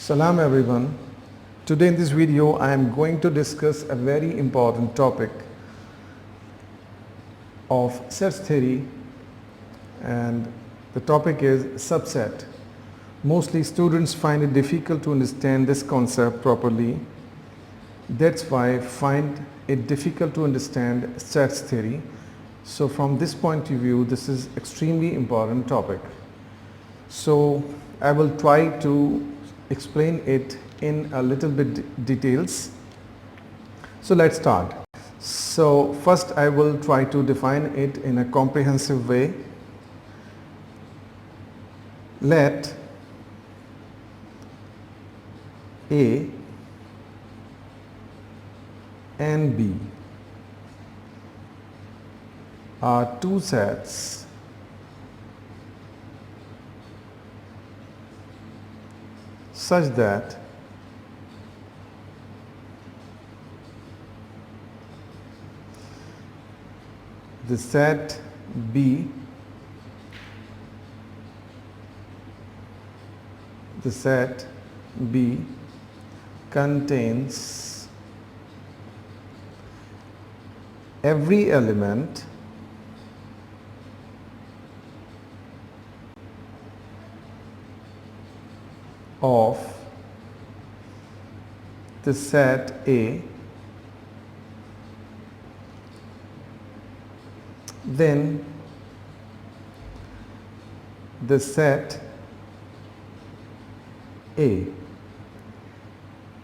Salam everyone. Today in this video I am going to discuss a very important topic of sets theory, and the topic is subset. Mostly students find it difficult to understand this concept properly. That's why I find it difficult to understand sets theory. So from this point of view, this is extremely important topic. So I will try to explain it in a little bit details. So let's start. So first I will try to define it in a comprehensive way. Let A and B are two sets such that the set B contains every element of the set A, then the set A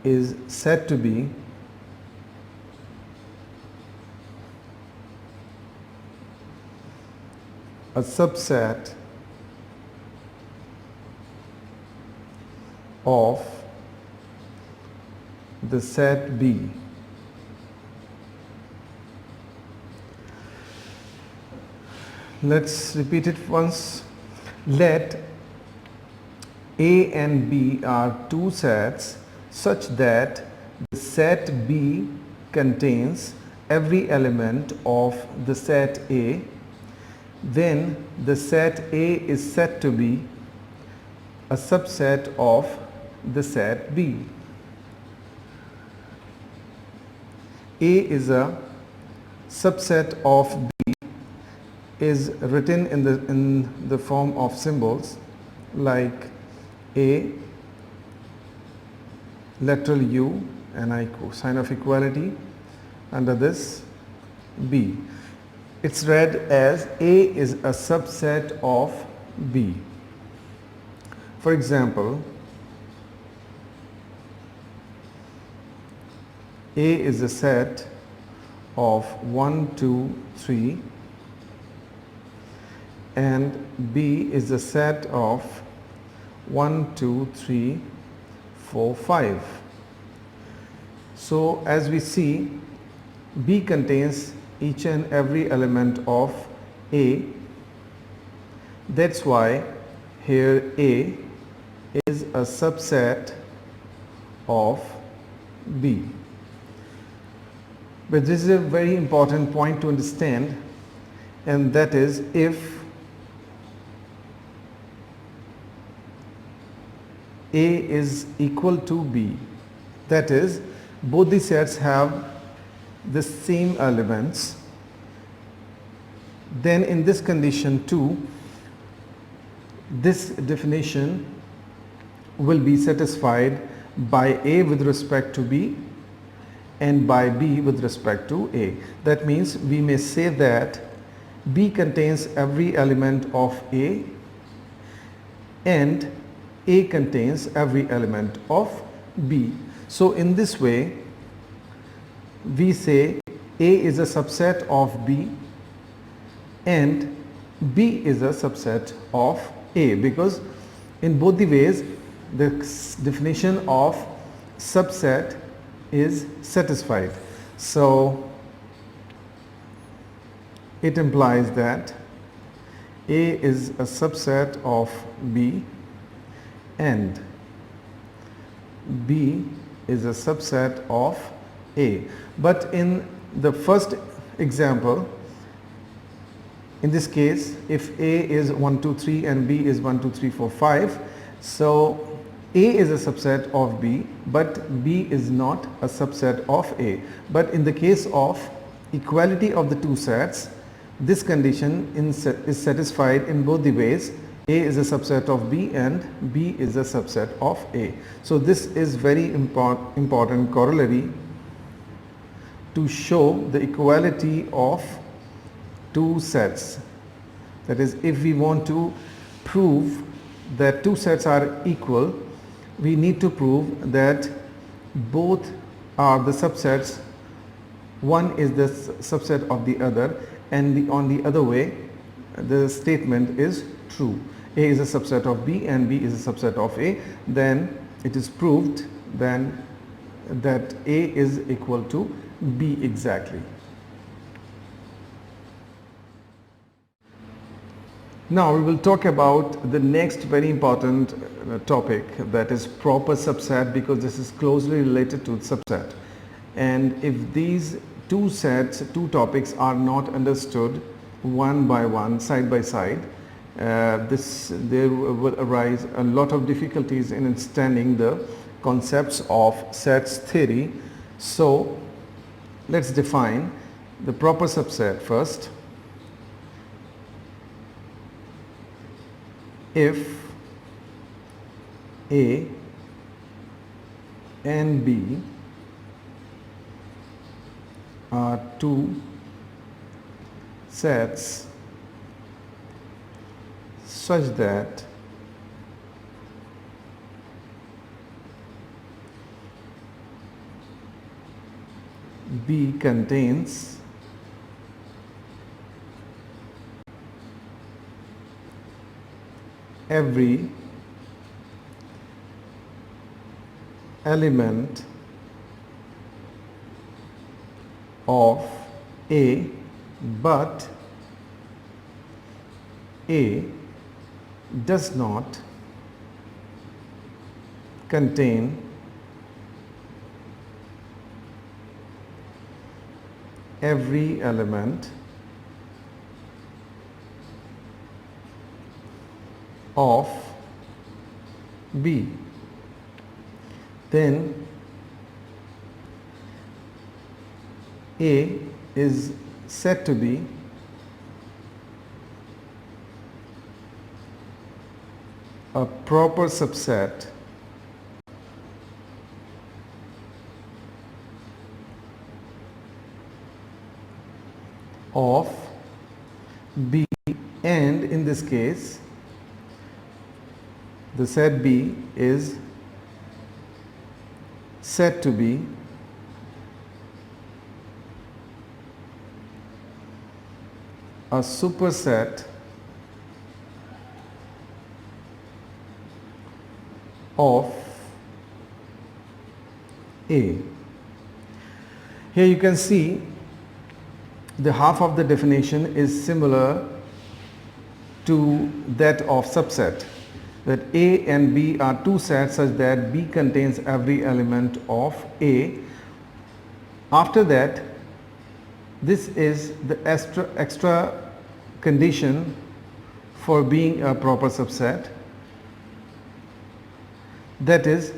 is said to be a subset of the set B. Let's repeat it once. Let A and B are two sets such that the set B contains every element of the set A. Then the set A is said to be a subset of the set B. A is a subset of B is written in the form of symbols like A, lateral U, and I sign of equality. Under this B, it's read as A is a subset of B. For example, A is a set of 1, 2, 3, and B is a set of 1, 2, 3, 4, 5. So as we see, B contains each and every element of A. That's why here A is a subset of B. But this is a very important point to understand, and that is if A is equal to B, that is both the sets have the same elements, then in this condition too, this definition will be satisfied by A with respect to B and by B with respect to A. That means we may say that B contains every element of A and A contains every element of B. So in this way we say A is a subset of B and B is a subset of A, because in both the ways the definition of subset is satisfied. So it implies that A is a subset of B and B is a subset of A. But in the first example, in this case, if A is 1, 2, 3 and B is 1, 2, 3, 4, 5, so A is a subset of B, but B is not a subset of A. But in the case of equality of the two sets, this condition is satisfied in both the ways. A is a subset of B and B is a subset of A. So this is very important corollary to show the equality of two sets. That is, if we want to prove that two sets are equal, we need to prove that both are the subsets. One is the subset of the other, and on the other way, the statement is true. A is a subset of B and B is a subset of A. Then it is proved then that A is equal to B exactly. Now we will talk about the next very important topic, that is proper subset, because this is closely related to subset. And if these two topics are not understood one by one, side by side, there will arise a lot of difficulties in understanding the concepts of sets theory. So let's define the proper subset first. If A and B are two sets such that B contains every element of A, but A does not contain every element of B, then A is said to be a proper subset of B, and in this case the set B is said to be a superset of A. Here you can see the half of the definition is similar to that of subset, that A and B are two sets such that B contains every element of A. After that, this is the extra condition for being a proper subset, that is,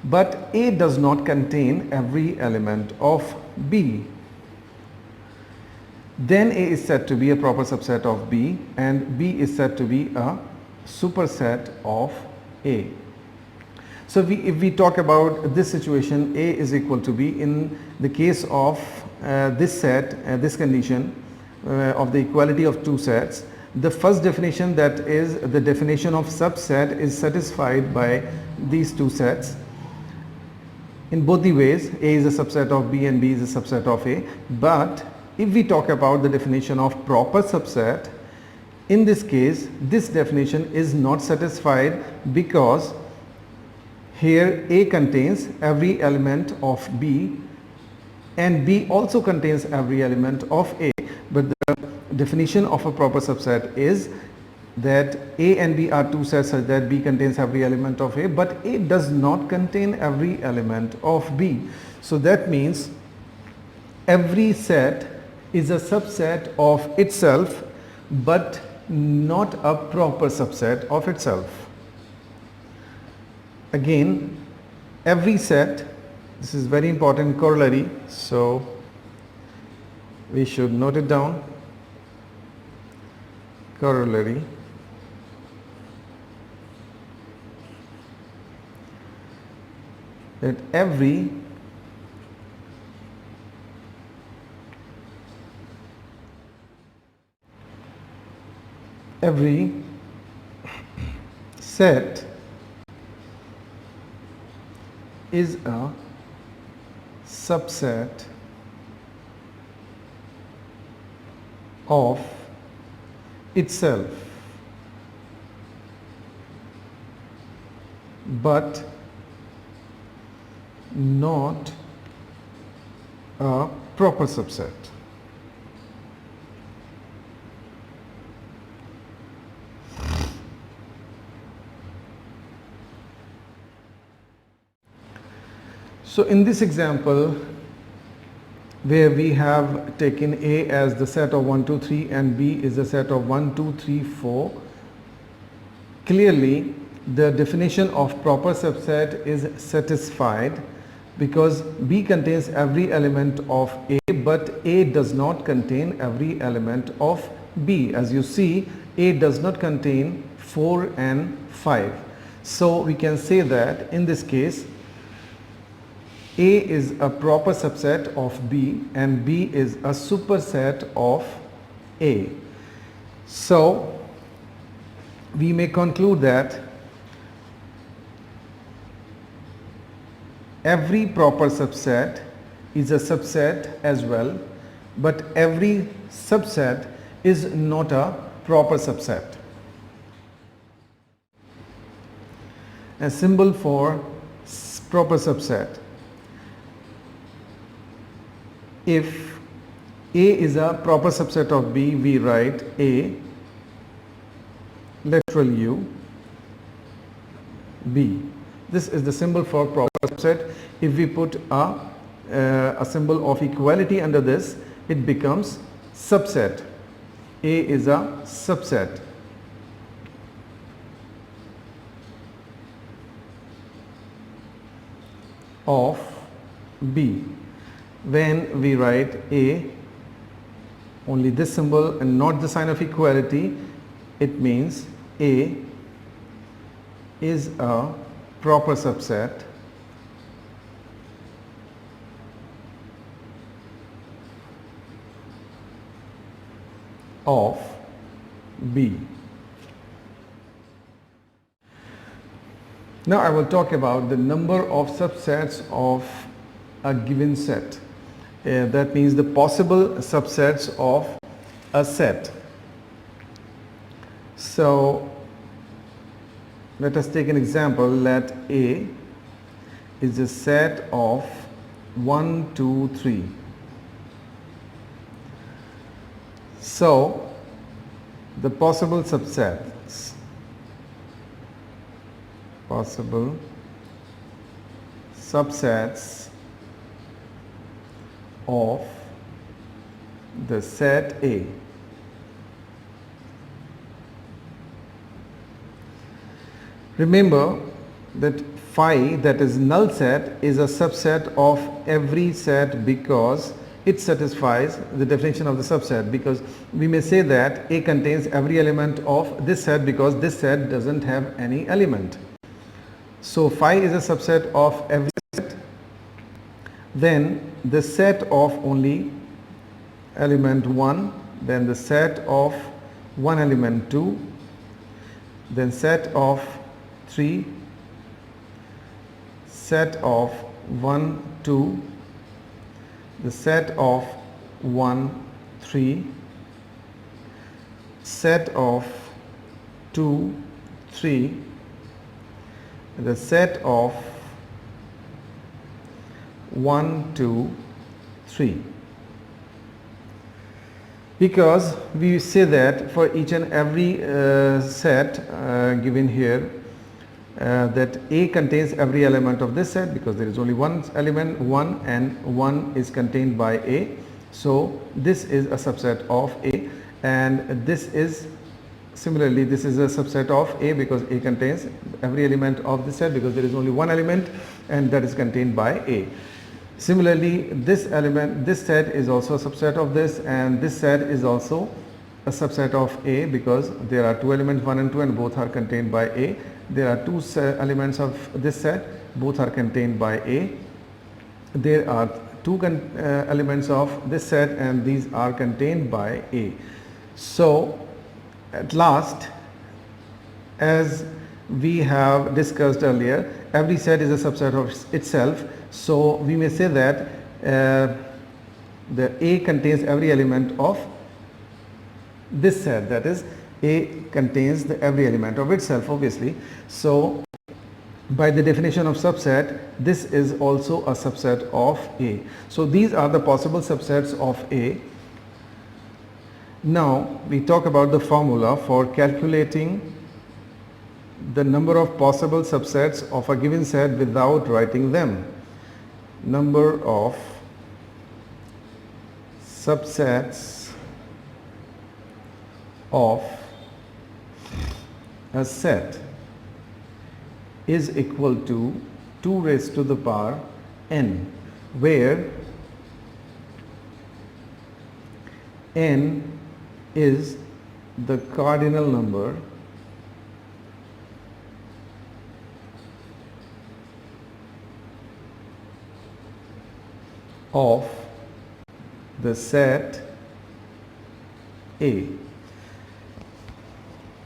but A does not contain every element of B. Then A is said to be a proper subset of B and B is said to be a superset of A. So if we talk about this situation, A is equal to B, in the case of this set, this condition of the equality of two sets, the first definition, that is the definition of subset, is satisfied by these two sets. In both the ways, A is a subset of B and B is a subset of A. But if we talk about the definition of proper subset, in this case, this definition is not satisfied, because here A contains every element of B and B also contains every element of A. But the definition of a proper subset is that A and B are two sets such that B contains every element of A, but A does not contain every element of B. So that means every set is a subset of itself, but not a proper subset of itself. again, every set, this is very important corollary, so we should note it down. Corollary. That every set is a subset of itself, but not a proper subset. So in this example, where we have taken A as the set of 1, 2, 3 and B is the set of 1, 2, 3, 4, clearly the definition of proper subset is satisfied because B contains every element of A, but A does not contain every element of B. As you see, A does not contain 4 and 5. So we can say that in this case, A is a proper subset of B and B is a superset of A. So we may conclude that every proper subset is a subset as well, but every subset is not a proper subset. A symbol for proper subset. If A is a proper subset of B, we write A, literal U, B. This is the symbol for proper subset. If we put a symbol of equality under this, it becomes subset. A is a subset. Of B. When we write A, only this symbol and not the sign of equality, it means A is a proper subset of B. Now I will talk about the number of subsets of a given set. That means the possible subsets of a set. So let us take an example. Let A is a set of 1, 2, 3. So the possible subsets, of the set A. Remember that phi, that is null set, is a subset of every set because it satisfies the definition of the subset, because we may say that A contains every element of this set because this set doesn't have any element. So phi is a subset of every set. Then the set of only element 1, then the set of one element 2, then set of 3, set of 1, 2, the set of 1, 3, set of 2, 3, the set of 1, 2, 3. Because we say that for each and every set given here, that A contains every element of this set because there is only one element 1 and 1 is contained by A. So this is a subset of A and this is Similarly, this is a subset of A because A contains every element of the set because there is only one element and that is contained by A. Similarly, this set is also a subset of this, and this set is also a subset of A because there are two elements 1 and 2 and both are contained by A. There are two elements of this set, both are contained by A. There are two elements of this set and these are contained by A. So at last, as we have discussed earlier, every set is a subset of itself. So we may say that the A contains every element of this set, that is A contains every element of itself, obviously. So by the definition of subset, this is also a subset of A. So these are the possible subsets of A. Now we talk about the formula for calculating the number of possible subsets of a given set without writing them. Number of subsets of a set is equal to 2 raised to the power n, where n is the cardinal number of the set A.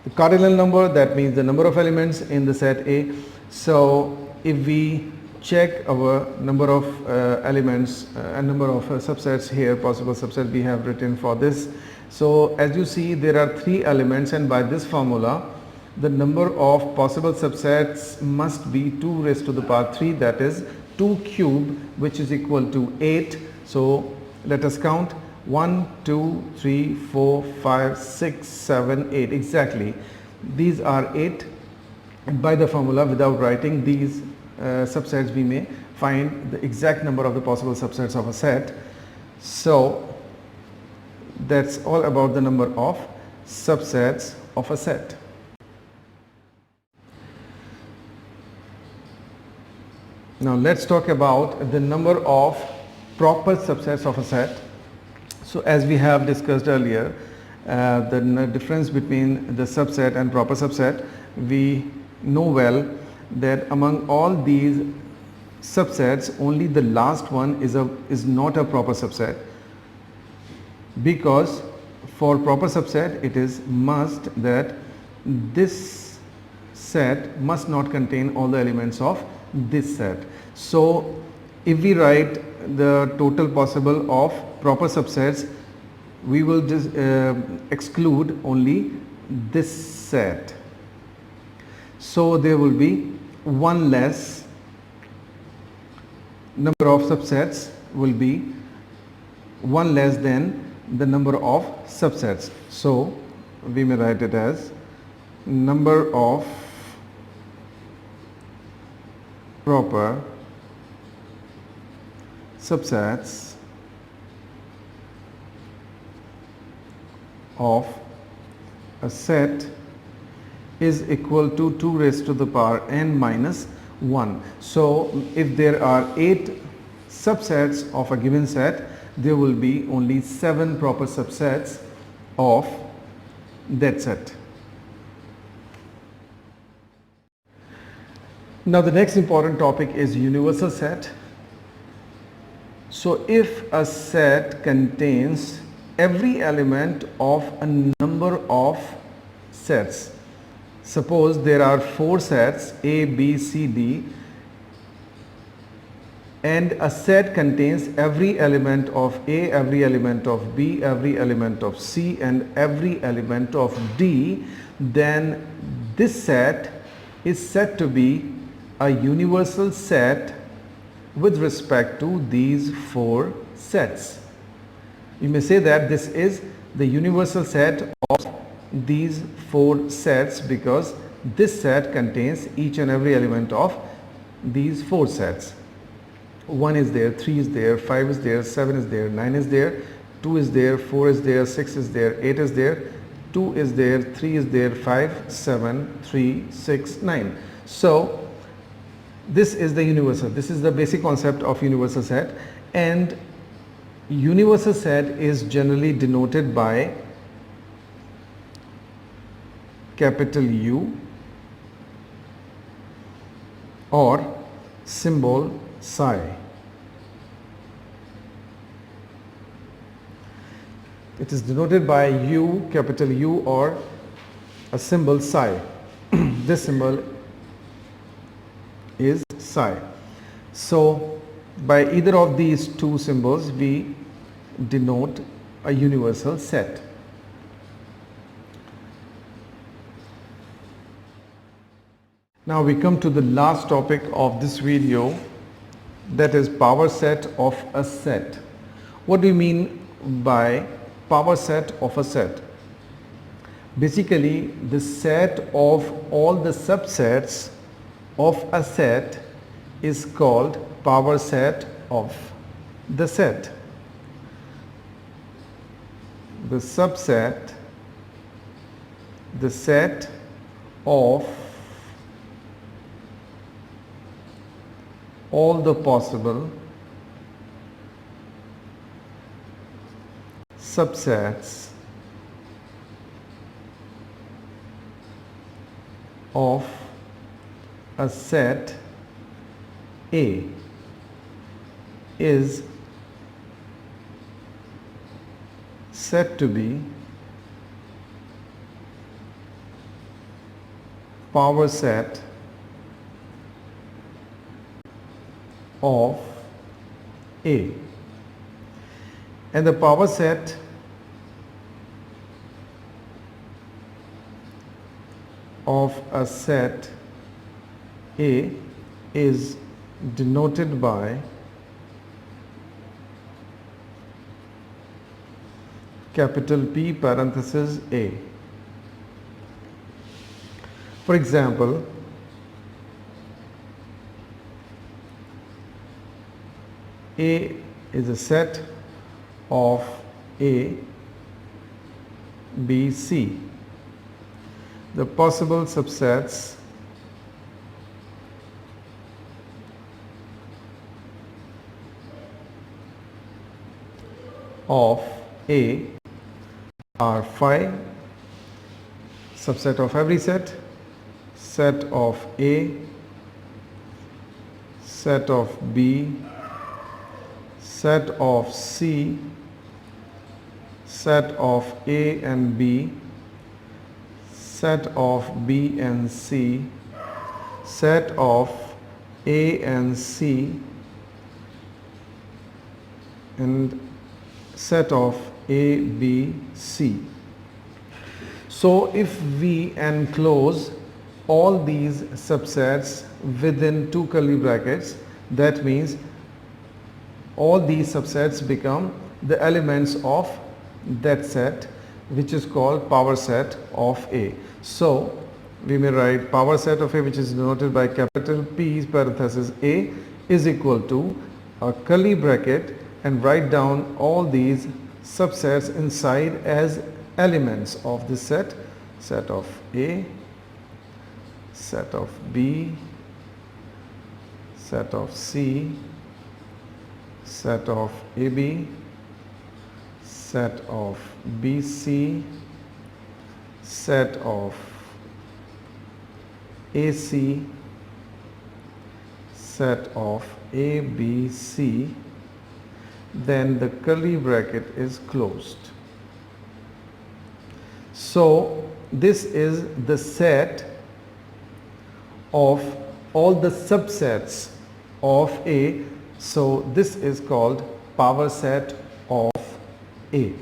The cardinal number, that means the number of elements in the set A. So if we check our number of elements and number of subsets here, possible subset we have written for this. So as you see, there are 3 elements, and by this formula the number of possible subsets must be 2 raised to the power 3, that is 2 cube, which is equal to 8. So let us count 1, 2, 3, 4, 5, 6, 7, 8. Exactly, these are 8. And by the formula, without writing these subsets, we may find the exact number of the possible subsets of a set. So that's all about the number of subsets of a set. Now let's talk about the number of proper subsets of a set. So as we have discussed earlier, the difference between the subset and proper subset, we know well that among all these subsets, only the last one is not a proper subset, because for proper subset it is must that this set must not contain all the elements of this set. So if we write the total possible of proper subsets, we will just exclude only this set. So there will be one less, number of subsets will be one less than the number of subsets. So we may write it as number of proper subsets of a set is equal to 2 raised to the power n minus 1. So if there are 8 subsets of a given set, there will be only 7 proper subsets of that set. Now the next important topic is universal set. So if a set contains every element of a number of sets, suppose there are 4 sets A, B, C, D, and a set contains every element of A, every element of B, every element of C, and every element of D, then this set is said to be a universal set with respect to these 4 sets. You may say that this is the universal set of these 4 sets because this set contains each and every element of these 4 sets. 1 is there, 3 is there, 5 is there, 7 is there, 9 is there, 2 is there, 4 is there, 6 is there, 8 is there, 2 is there, 3 is there, 5, 7, 3, 6, 9. So this is the universal. This is the basic concept of universal set, and universal set is generally denoted by capital U or symbol psi. It is denoted by U, capital U, or a symbol psi. This symbol is psi. So by either of these two symbols we denote a universal set. Now we come to the last topic of this video, that is power set of a set. What do you mean by power set of a set? Basically, the set of all the subsets of a set is called power set of the set. The subset, the set of all the possible subsets of a set A is said to be power set of A, and the power set of a set A is denoted by capital P parenthesis A. For example, A is a set of A, B, C. The possible subsets of A are phi, subset of every set, set of A, set of B, set of C, set of A and B, set of B and C, set of A and C, and set of A, B, C. So if we enclose all these subsets within two curly brackets, that means all these subsets become the elements of that set, which is called power set of A. So we may write power set of A, which is denoted by capital P parenthesis A, is equal to a curly bracket, and write down all these subsets inside as elements of the set, set of A, set of B, set of C, set of AB, set of BC, set of AC, set of ABC, then the curly bracket is closed. So this is the set of all the subsets of A. So this is called power set of A.